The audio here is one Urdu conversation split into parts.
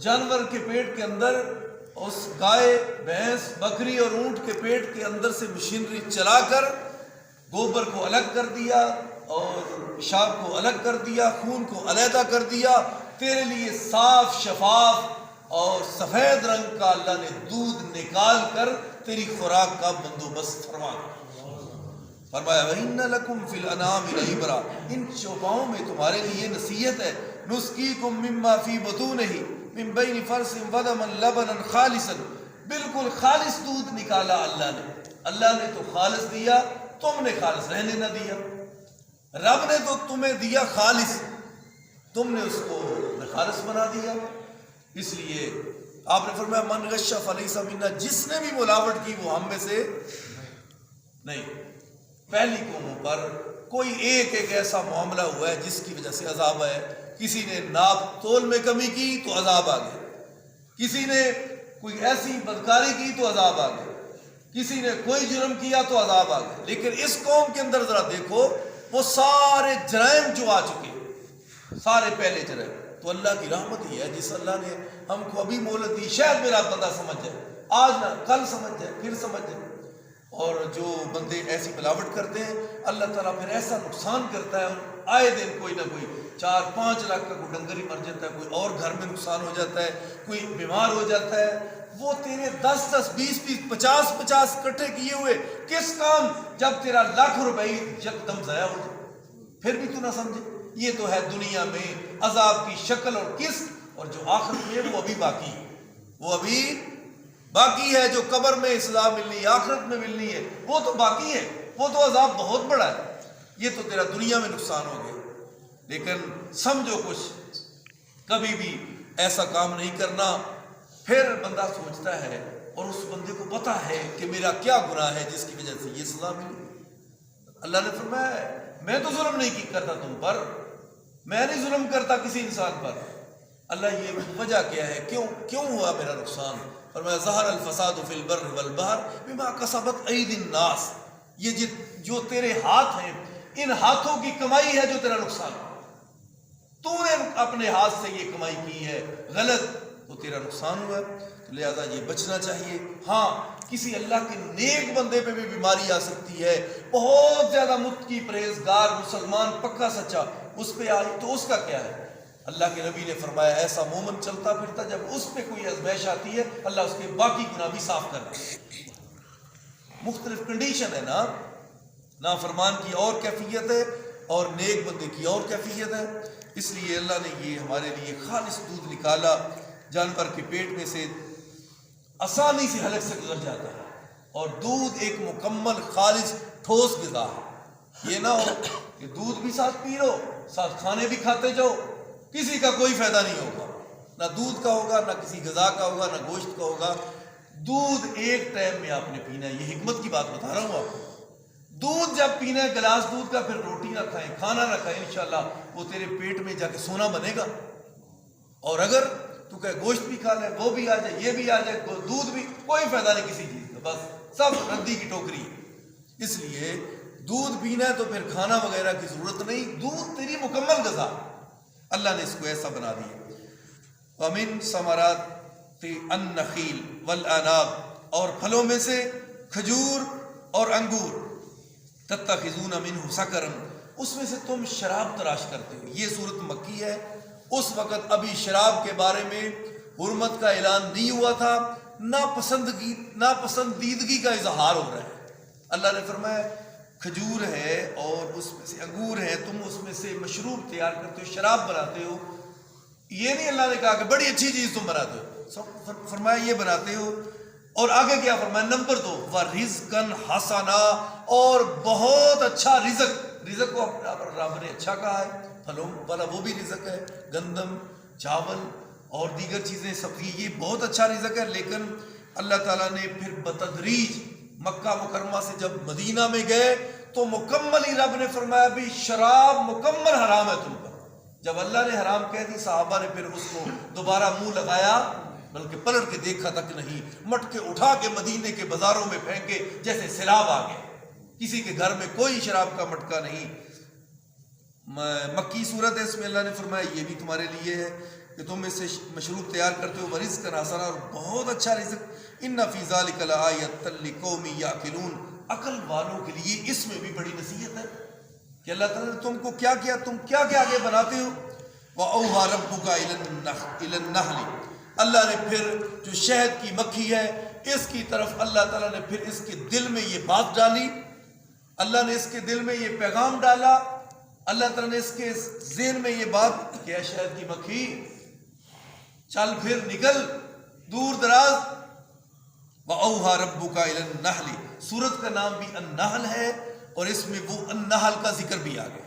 جانور کے پیٹ کے اندر اس گائے بھینس بکری اور اونٹ کے پیٹ کے اندر سے مشینری چلا کر گوبر کو الگ کر دیا اور پیشاب کو الگ کر دیا، خون کو علیحدہ کر دیا، تیرے لیے صاف شفاف اور سفید رنگ کا اللہ نے دودھ نکال کر تیری خوراک کا بندوبست فرمایا۔ فرمایا وَإِنَّ لَكُمْ فِي الْأَنْعَامِ لَعِبْرَةً، ان چوپاؤں میں تمہارے لیے نصیحت ہے۔ نُسْقِيكُم مِّمَّا فِي بُطُونِهِ مِن بَيْنِ فَرْثٍ وَدَمٍ لَبَنًا خَالِصًا، بالکل خالص دودھ نکالا اللہ نے۔ اللہ نے تو خالص دیا، تم نے خالص رہنے نہ دیا۔ رب نے تو تمہیں دیا خالص، تم نے اس کو خالص بنا دیا۔ اس لیے آپ نے فرمایا من غش فلیس منا، جس نے بھی ملاوٹ کی وہ ہم میں سے نہیں۔ پہلی قوموں پر کوئی ایک ایسا معاملہ ہوا ہے جس کی وجہ سے عذاب ہے۔ کسی نے ناپ تول میں کمی کی تو عذاب آ گیا، کسی نے کوئی ایسی بدکاری کی تو عذاب آ گیا، کسی نے کوئی جرم کیا تو عذاب آ گیا۔ لیکن اس قوم کے اندر ذرا دیکھو، وہ سارے جرائم جو آ چکے، سارے پہلے جرائم، تو اللہ کی رحمت ہی ہے جس اللہ نے ہم کو ابھی مہلت دی، شاید میرا بندہ سمجھ جائے، آج نہ کل سمجھ جائے، پھر سمجھ جائے۔ اور جو بندے ایسی ملاوٹ کرتے ہیں اللہ تعالیٰ پھر ایسا نقصان کرتا ہے، آئے دن کوئی نہ کوئی 4-5 لاکھ کا کوئی ڈنگر ہی مر جاتا ہے، کوئی اور گھر میں نقصان ہو جاتا ہے، کوئی بیمار ہو جاتا ہے۔ وہ تیرے 10-10 20-20 50-50 اکٹھے کیے ہوئے کس کام، جب تیرا لاکھ روپے یکدم ضائع ہو جائے، پھر بھی تو نہ سمجھے۔ یہ تو ہے دنیا میں عذاب کی شکل اور قسط، اور جو آخرت میں وہ ابھی باقی ہے، وہ ابھی باقی ہے۔ جو قبر میں سزا ملنی ہے، آخرت میں ملنی ہے، وہ تو باقی ہے، وہ تو عذاب بہت بڑا ہے۔ یہ تو تیرا دنیا میں نقصان ہو گیا، لیکن سمجھو کچھ کبھی بھی ایسا کام نہیں کرنا۔ پھر بندہ سوچتا ہے اور اس بندے کو پتا ہے کہ میرا کیا گناہ ہے جس کی وجہ سے یہ سزا ملی۔ اللہ نے فرمایا میں تو ظلم نہیں کرتا تم پر، میں نہیں ظلم کرتا کسی انسان پر۔ اللہ یہ وجہ کیا ہے، کیوں ہوا میرا نقصان؟ فرمایا ظہر الفساد فی البر والبحر بما کسبت ایدی الناس، یہ جو تیرے ہاتھ ہیں، ان ہاتھوں کی کمائی ہے جو تیرا نقصان، تو نے اپنے ہاتھ سے یہ کمائی کی ہے غلط، تو تیرا نقصان ہوا۔ تو لہذا یہ بچنا چاہیے۔ ہاں کسی اللہ کے نیک بندے پہ بھی بیماری آ سکتی ہے، بہت زیادہ متقی پرہیزگار مسلمان پکا سچا، اس پہ آئی تو اس کا کیا ہے؟ اللہ کے نبی نے فرمایا ایسا مومن چلتا پھرتا جب اس پہ کوئی آزمائش آتی ہے اللہ اس کے باقی گناہ بھی صاف کر دے۔ مختلف کنڈیشن ہے نا، نافرمان کی اور کیفیت ہے اور نیک بندے کی اور کیفیت ہے۔ اس لیے اللہ نے یہ ہمارے لیے خالص دودھ نکالا، جانور کے پیٹ میں سے آسانی سے حلق سے گزر جاتا ہے، اور دودھ ایک مکمل خالص ٹھوس غذا ہے۔ یہ نہ ہو کہ دودھ بھی ساتھ پی لو، ساتھ کھانے بھی کھاتے جاؤ، کسی کا کوئی فائدہ نہیں ہوگا، نہ دودھ کا ہوگا، نہ کسی غذا کا ہوگا، نہ گوشت کا ہوگا۔ دودھ ایک ٹائم میں آپ نے پینا ہے، یہ حکمت کی بات بتا رہا ہوں آپ کو۔ دودھ جب پینا ہے گلاس دودھ کا، پھر روٹی نہ کھائیں، کھانا نہ کھائیں، انشاءاللہ وہ تیرے پیٹ میں جا کے سونا بنے گا۔ اور اگر تو کہ گوشت بھی کھا لے، وہ بھی آ جائے، یہ بھی آ جائے، دودھ بھی، کوئی فائدہ نہیں کسی چیز کا، بس سب ردی کی ٹوکری ہے۔ اس لیے دودھ پینا ہے تو پھر کھانا وغیرہ کی ضرورت نہیں، دودھ تیری مکمل غذا، اللہ نے اس کو ایسا بنا دیا۔ وَمِن ثَمَرَاتِ النَّخِيلِ وَالْأَعْنَابِ، اور پھلوں میں سے کھجور اور انگور، تَتَّخِذُونَ مِنْهُ سَكَرًا، اس میں سے تم شراب تراش کرتے ہو۔ یہ صورت مکی ہے، اس وقت ابھی شراب کے بارے میں حرمت کا اعلان نہیں ہوا تھا، ناپسندیدگی کا اظہار ہو رہا ہے۔ اللہ نے فرمایا کھجور ہے اور اس میں سے انگور ہے، تم اس میں سے مشروب تیار کرتے ہو، شراب بناتے ہو۔ یہ نہیں اللہ نے کہا کہ بڑی اچھی چیز تم بناتے ہو، فرمایا یہ بناتے ہو۔ اور آگے کیا فرمایا؟ نمبر 2 وَرِزْقًا حَسَنًا، اور بہت اچھا رزق۔ رزق کو رب نے اچھا کہا ہے، پھلوں والا وہ بھی رزق ہے، گندم، چاول اور دیگر چیزیں، سبزی، یہ بہت اچھا رزق ہے۔ لیکن اللہ تعالیٰ نے پھر بتدریج مکہ مکرمہ سے جب مدینہ میں گئے تو مکمل ہی رب نے فرمایا بھی شراب مکمل حرام ہے تم پر۔ جب اللہ نے حرام کہہ دی، صحابہ نے پھر اس کو دوبارہ منہ لگایا، بلکہ پلٹ کے دیکھا تک نہیں، مٹکے اٹھا کے مدینے کے بازاروں میں پھینکے جیسے سیلاب آ گئے۔ کسی کے گھر میں کوئی شراب کا مٹکا نہیں۔ مکی صورت ہے، اس میں اللہ نے فرمایا یہ بھی تمہارے لیے ہے۔ کہ تم اس سے مشروب تیار کرتے ہو، ورزقا حسنا، اور بہت اچھا رزق، ان فی ذلک لآیۃ لقوم یعقلون، عقل والوں کے لیے اس میں بھی بڑی نصیحت ہے کہ اللہ تعالیٰ نے تم کو کیا کیا، تم کیا کیا آگے بناتے ہو۔ وَأَوْحَىٰ رَبُّكَ إِلَى النَّحْلِ، اللہ نے پھر جو شہد کی مکھی ہے اس کی طرف اللہ تعالیٰ نے پھر اس کے دل میں یہ بات ڈالی، اللہ نے اس کے دل میں یہ پیغام ڈالا، اللہ تعالیٰ نے اس کے ذہن میں یہ بات کہ اے شہد کی مکھی چل پھر نکل دور دراز۔ وَأَوْحَىٰ رَبُّكَ إِلَى النَّحْلِ، سورت کا نام بھی النحل ہے اور اس میں وہ النحل کا ذکر بھی آ گیا۔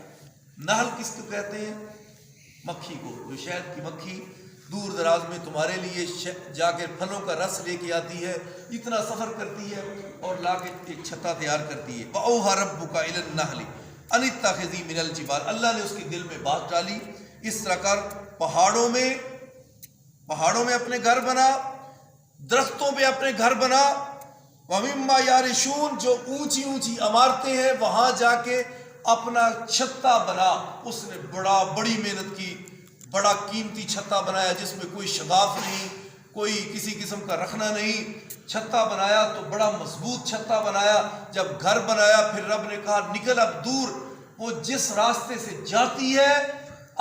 نحل کس کو کہتے ہیں؟ مکھی کو، جو شہد کی مکھی دور دراز میں تمہارے لیے جا کے پھلوں کا رس لے کے آتی ہے، اتنا سفر کرتی ہے اور لا کے ایک چھتا تیار کرتی ہے۔ وَأَوْحَىٰ رَبُّكَ إِلَى النَّحْلِ أَنِ اتَّخِذِي مِنَ الْجِبَالِ، اللہ نے اس کے دل میں بات ڈالی، اس طرح کر پہاڑوں میں اپنے گھر بنا، درختوں پہ اپنے گھر بنا، وَمِمَّا يَعْرِشُونَ، جو اونچی اونچی عمارتیں ہیں وہاں جا کے اپنا چھتا بنا۔ اس نے بڑی محنت کی، بڑا قیمتی چھتا بنایا جس میں کوئی شگاف نہیں، کوئی کسی قسم کا رکھنا نہیں، چھتا بنایا تو بڑا مضبوط چھتا بنایا۔ جب گھر بنایا پھر رب نے کہا نکل اب دور، وہ جس راستے سے جاتی ہے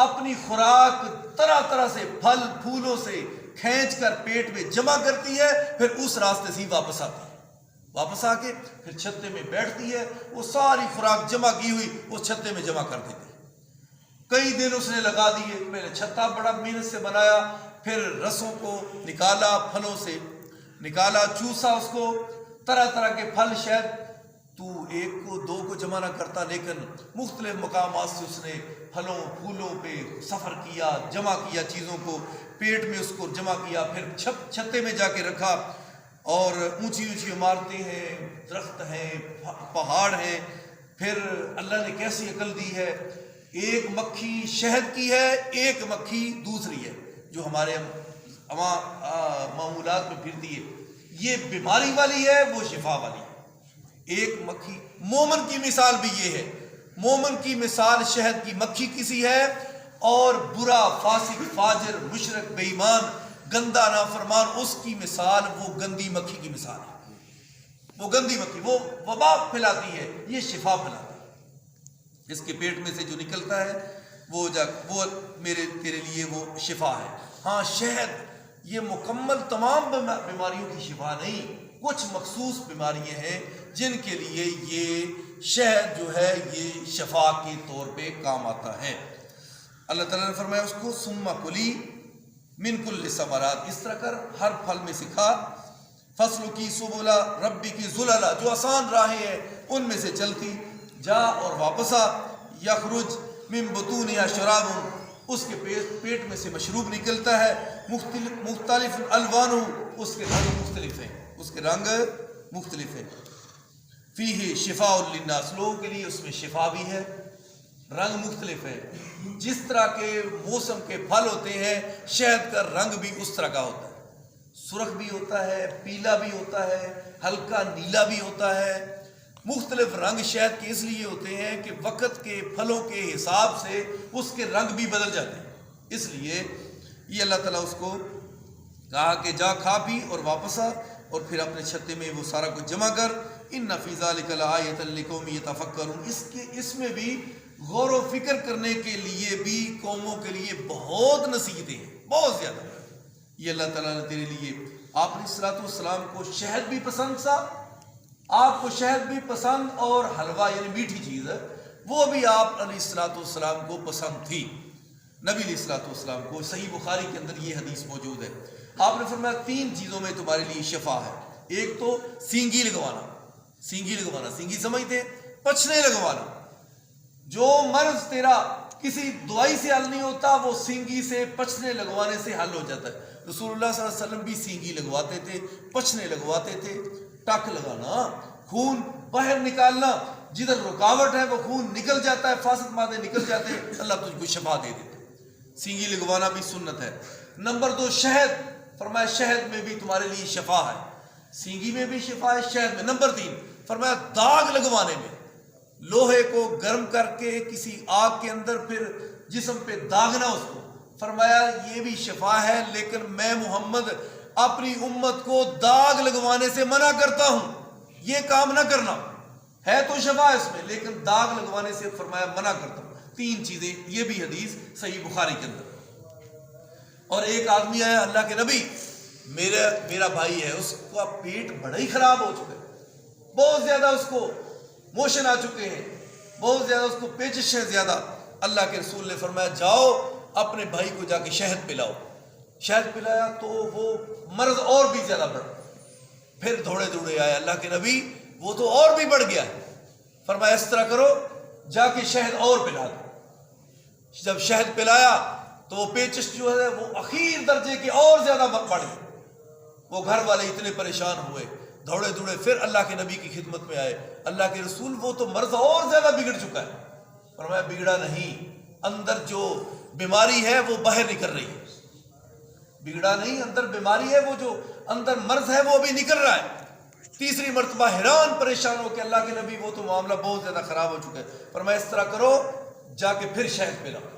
اپنی خوراک طرح طرح سے پھل پھولوں سے کھینچ کر پیٹ میں جمع کرتی ہے، پھر اس راستے سے ہی واپس آتی ہے، واپس آ کے پھر چھتے میں بیٹھتی ہے، وہ ساری خوراک جمع کی ہوئی وہ چھتے میں جمع کر دیتی ہے۔ کئی دن اس نے لگا دیے، پہلے چھتا بڑا محنت سے بنایا، پھر رسوں کو نکالا، پھلوں سے نکالا، چوسا اس کو، طرح طرح کے پھل، شہد، تو ایک کو دو کو جمع نہ کرتا لیکن مختلف مقامات سے اس نے پھلوں پھولوں پہ سفر کیا، جمع کیا چیزوں کو، پیٹ میں اس کو جمع کیا، پھر چھتے میں جا کے رکھا۔ اور اونچی اونچی عمارتیں ہیں، درخت ہیں، پہاڑ ہیں، پھر اللہ نے کیسی عقل دی ہے، ایک مکھی شہد کی ہے، ایک مکھی دوسری ہے جو ہمارے معمولات میں پھرتی ہے، یہ بیماری والی ہے، وہ شفا والی ہے۔ ایک مکھی، مومن کی مثال بھی یہ ہے، مومن کی مثال شہد کی مکھی کسی ہے، اور برا فاسق فاجر مشرک بے ایمان گندا نافرمان اس کی مثال وہ گندی مکھی کی مثال ہے۔ وہ گندی مکھی وہ وبا پھیلاتی ہے، یہ شفا پھیلاتی ہے، اس کے پیٹ میں سے جو نکلتا ہے وہ میرے تیرے لیے وہ شفا ہے۔ ہاں شہد یہ مکمل تمام بیماریوں کی شفا نہیں، کچھ مخصوص بیماریاں ہیں جن کے لیے یہ شہد جو ہے یہ شفا کے طور پہ کام آتا ہے۔ اللہ تعالیٰ نے فرمایا اس کو ثم کلی من کل ثمرات، اس طرح کر ہر پھل میں سکھا، فصل کی سبلا ربی کی ذللا، جو آسان راہیں ہیں ان میں سے چلتی، جا اور واپس آ، یخرج من بطونہا شراب، اس کے پیٹ میں سے مشروب نکلتا ہے، مختلف الوانہ، اس کے رنگ مختلف ہیں، اس کے رنگ مختلف ہیں، فیہ شفاء للناس، لوگوں کے لیے اس میں شفا بھی ہے، رنگ مختلف ہے، جس طرح کے موسم کے پھل ہوتے ہیں شہد کا رنگ بھی اس طرح کا ہوتا ہے، سرخ بھی ہوتا ہے، پیلا بھی ہوتا ہے، ہلکا نیلا بھی ہوتا ہے، مختلف رنگ شہد کے اس لیے ہوتے ہیں کہ وقت کے پھلوں کے حساب سے اس کے رنگ بھی بدل جاتے ہیں، اس لیے یہ اللہ تعالیٰ اس کو کہا کہ جا کھا پی اور واپس آ، اور پھر اپنے چھتے میں وہ سارا کچھ جمع کر، ان فی ذلک لآیۃ لقوم یتفکرون، اس میں بھی غور و فکر کرنے کے لیے بھی قوموں کے لیے بہت نصیحتیں ہیں، بہت زیادہ۔ یہ اللہ تعالیٰ نے تیرے لیے، آپ علیہ الصلوۃ والسلام کو شہد بھی پسند تھا، آپ کو شہد بھی پسند، اور حلوہ یعنی میٹھی چیز ہے وہ بھی آپ علیہ الصلوۃ والسلام کو پسند تھی، نبی علیہ الصلوۃ والسلام کو۔ صحیح بخاری کے اندر یہ حدیث موجود ہے، آپ نے فرمایا 3 چیزوں میں تمہارے لیے شفا ہے، ایک تو سینگی لگوانا، سینگی سمجھتے پچھنے لگوانا، جو مرض تیرا کسی دوائی سے حل نہیں ہوتا وہ سینگی سے پچھنے لگوانے سے حل ہو جاتا ہے۔ رسول اللہ صلی اللہ علیہ وسلم بھی سینگی لگواتے تھے، پچھنے لگواتے تھے، ٹک لگانا، خون باہر نکالنا، جدھر رکاوٹ ہے وہ خون نکل جاتا ہے، فاسد مادے نکل جاتے ہیں، اللہ تجھ کو شفا دے دیتے، سینگی لگوانا بھی سنت ہے۔ نمبر 2 شہد، فرمایا شہد میں بھی تمہارے لیے شفا ہے، سینگی میں بھی شفا ہے، شہد میں۔ نمبر 3 فرمایا داغ لگوانے میں، لوہے کو گرم کر کے کسی آگ کے اندر پھر جسم پہ داغنا اس کو، فرمایا یہ بھی شفا ہے، لیکن میں محمد اپنی امت کو داغ لگوانے سے منع کرتا ہوں، یہ کام نہ کرنا، ہے تو شفا اس میں لیکن داغ لگوانے سے فرمایا منع کرتا ہوں۔ 3 چیزیں، یہ بھی حدیث صحیح بخاری کے اندر۔ اور ایک آدمی آیا، اللہ کے نبی میرا بھائی ہے، اس کا پیٹ بڑا ہی خراب ہو چکا ہے، بہت زیادہ اس کو موشن آ چکے ہیں، بہت زیادہ اس کو پیچش ہے زیادہ۔ اللہ کے رسول نے فرمایا جاؤ اپنے بھائی کو جا کے شہد پلاؤ۔ شہد پلایا تو وہ مرض اور بھی زیادہ بڑھ، پھر دوڑے آیا، اللہ کے نبی وہ تو اور بھی بڑھ گیا ہے۔ فرمایا اس طرح کرو، جا کے شہد اور پلا دو۔ جب شہد پلایا تو وہ پیچش جو ہے وہ اخیر درجے کے اور زیادہ بڑھ گئی۔ وہ گھر والے اتنے پریشان ہوئے، دوڑے پھر اللہ کے نبی کی خدمت میں آئے، اللہ کے رسول وہ تو مرض اور زیادہ بگڑ چکا ہے۔ فرمایا بگڑا نہیں، اندر جو بیماری ہے وہ باہر نکل رہی ہے، بگڑا نہیں، اندر بیماری ہے، وہ جو اندر مرض ہے وہ ابھی نکل رہا ہے۔ تیسری مرتبہ حیران پریشان ہو کہ اللہ کے نبی وہ تو معاملہ بہت زیادہ خراب ہو چکا ہے۔ فرمایا اس طرح کرو، جا کے پھر شہد پلاؤ۔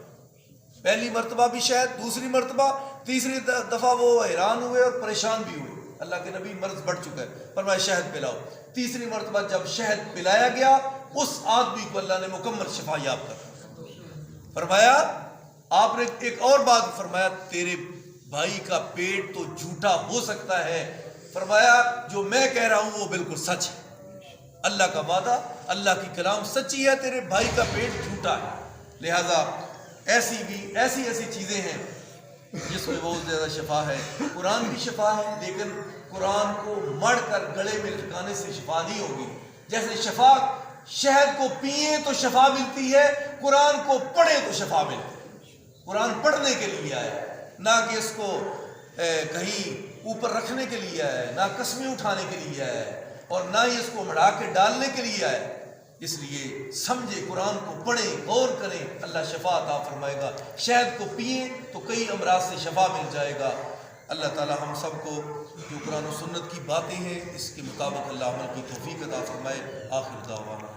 پہلی مرتبہ بھی شہد، دوسری مرتبہ، تیسری دفعہ وہ حیران ہوئے اور پریشان بھی ہوئے، اللہ کے نبی مرض بڑھ چکا ہے۔ فرمایا شہد پلاؤ۔ تیسری مرتبہ جب شہد پلایا گیا، اس آدمی کو اللہ نے مکمل شفا یاب کر۔ فرمایا آپ نے ایک اور بات فرمایا، تیرے بھائی کا پیٹ تو جھوٹا ہو سکتا ہے، فرمایا جو میں کہہ رہا ہوں وہ بالکل سچ ہے، اللہ کا وعدہ، اللہ کی کلام سچی ہے، تیرے بھائی کا پیٹ جھوٹا ہے۔ لہذا ایسی چیزیں ہیں جس میں بہت زیادہ شفا ہے۔ قرآن بھی شفا ہے، لیکن قرآن کو مڑ کر گلے میں لٹکانے سے شفا نہیں ہوگی۔ جیسے شفا شہد کو پیئیں تو شفا ملتی ہے، قرآن کو پڑھیں تو شفا ملتی ہے۔ قرآن پڑھنے کے لیے آیا ہے، نہ کہ اس کو کہیں اوپر رکھنے کے لیے آیا ہے، نہ قسمیں اٹھانے کے لیے آیا ہے، اور نہ ہی اس کو مڑا کے ڈالنے کے لیے آیا ہے۔ اس لیے سمجھے، قرآن کو پڑھیں، غور کریں، اللہ شفا عطا فرمائے گا۔ شہد کو پئیں تو کئی امراض سے شفا مل جائے گا۔ اللہ تعالی ہم سب کو جو قرآن و سنت کی باتیں ہیں اس کے مطابق اللہ عمل کی توفیق عطا فرمائے۔ آخر دعوانا